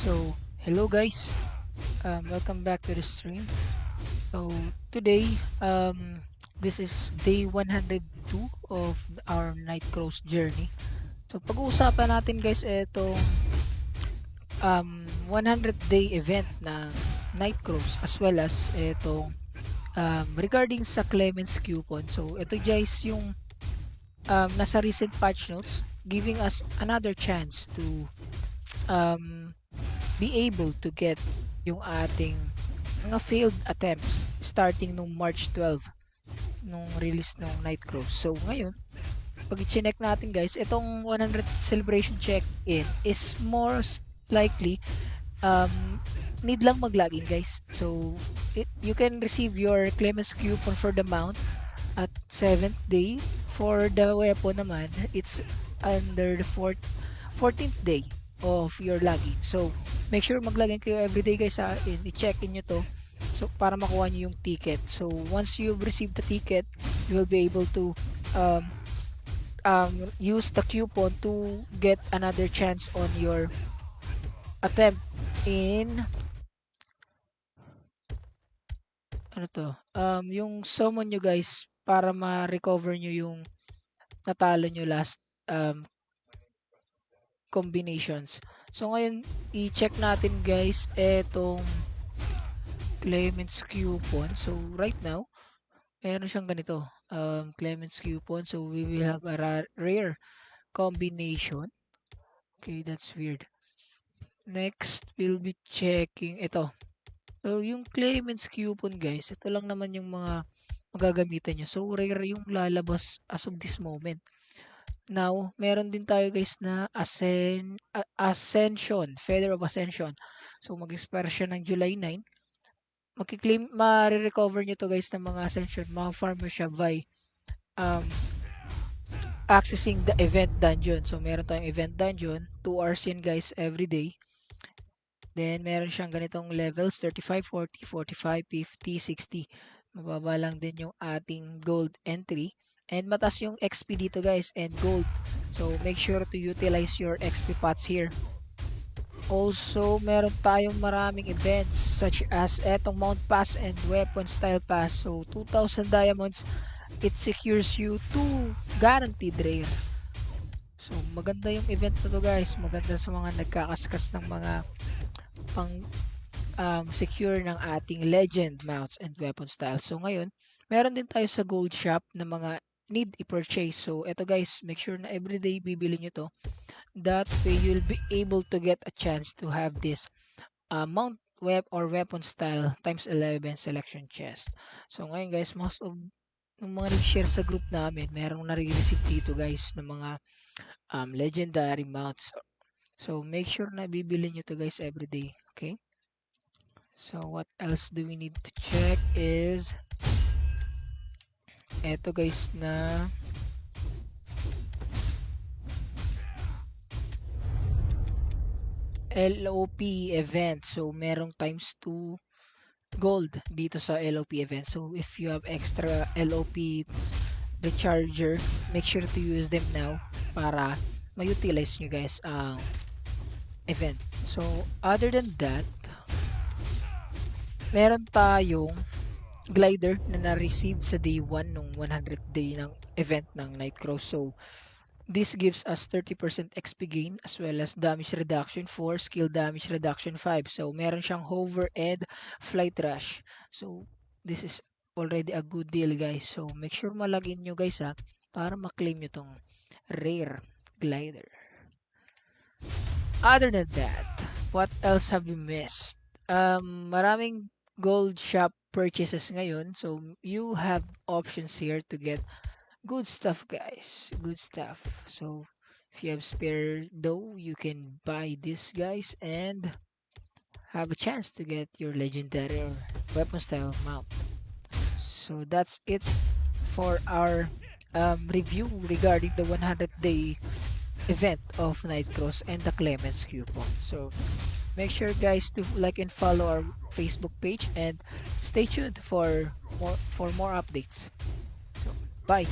So, hello guys, welcome back to the stream. So, today, this is day 102 of our Night Cross journey. So, pag-uusapan natin guys itong 100-day event ng Night Cross as well as itong regarding sa Clemens coupon. So, ito guys yung nasa recent patch notes giving us another chance to um, be able to get yung ating mga failed attempts starting nung March 12 nung release ng Night Cross. So ngayon, pag i-check natin guys, itong 100 celebration check-in is most likely need lang mag-login guys. So you can receive your Clemens coupon for the mount at 7th day. For the weapon naman, it's under the 14th day of your login. So, make sure mag-login kayo everyday guys ha. I-check in nyo to. So, para makuha nyo yung ticket. So, once you've received the ticket, you will be able to um, use the coupon to get another chance on your attempt in ano to? Yung summon nyo guys para ma-recover nyo yung natalo nyo last combinations. So ngayon, i-check natin guys etong Clemens coupon. So right now, meron siyang ganito. Clemens coupon. So we will have a rare combination. Okay, that's weird. Next, we'll be checking ito. So yung Clemens coupon guys, ito lang naman yung mga magagamitan nyo. So rare yung lalabas as of this moment. Now, meron din tayo guys na Ascension, Feather of Ascension. So, mag-expire siya ng July 9. Magki-claim, ma-recover nyo to guys ng mga Ascension. Ma-farm mo siya by um, accessing the event dungeon. So, meron tayong event dungeon. 2 hours yun guys every day. Then, meron siyang ganitong levels, 35, 40, 45, 50, 60. Mababa lang din yung ating gold entry. And mataas yung XP dito guys and gold. So make sure to utilize your XP pots here. Also, meron tayong maraming events such as etong Mount Pass and Weapon Style Pass. So 2,000 diamonds, it secures you 2 guaranteed rare. So maganda yung event na to guys. Maganda sa mga nagkakaskas ng mga pang secure ng ating legend mounts and weapon style. So ngayon, meron din tayo sa gold shop na mga need i-purchase. So ito guys, make sure na everyday bibili nyo to. That way you'll be able to get a chance to have this mount web or weapon style times 11 selection chest. So ngayon guys, most of ng mga nag-share sa group namin, merong nare-receive dito guys ng mga legendary mounts. So make sure na bibili nyo to guys everyday. Okay? So what else do we need to check is eto guys na LOP event. So merong times 2 gold dito sa LOP event. So if you have extra LOP recharger, make sure to use them now para ma-utilize nyo guys ang event. So other than that, meron tayong glider na na-receive sa day 1 nung 100 day ng event ng Night Cross. So this gives us 30% XP gain as well as damage reduction 4, skill damage reduction 5. So meron siyang hover and flight rush. So this is already a good deal guys. So make sure malagin nyo guys ha para maklaim nyo tong rare glider. Other than that, what else have we missed? Maraming gold shop purchases ngayon. So you have options here to get good stuff guys, good stuff. So if you have spare dough, you can buy this guys and have a chance to get your legendary or weapon style mount. So that's it for our review regarding the 100-day event of Night Cross and the Clemens coupon. So make sure guys to like and follow our Facebook page and stay tuned for more updates. So bye.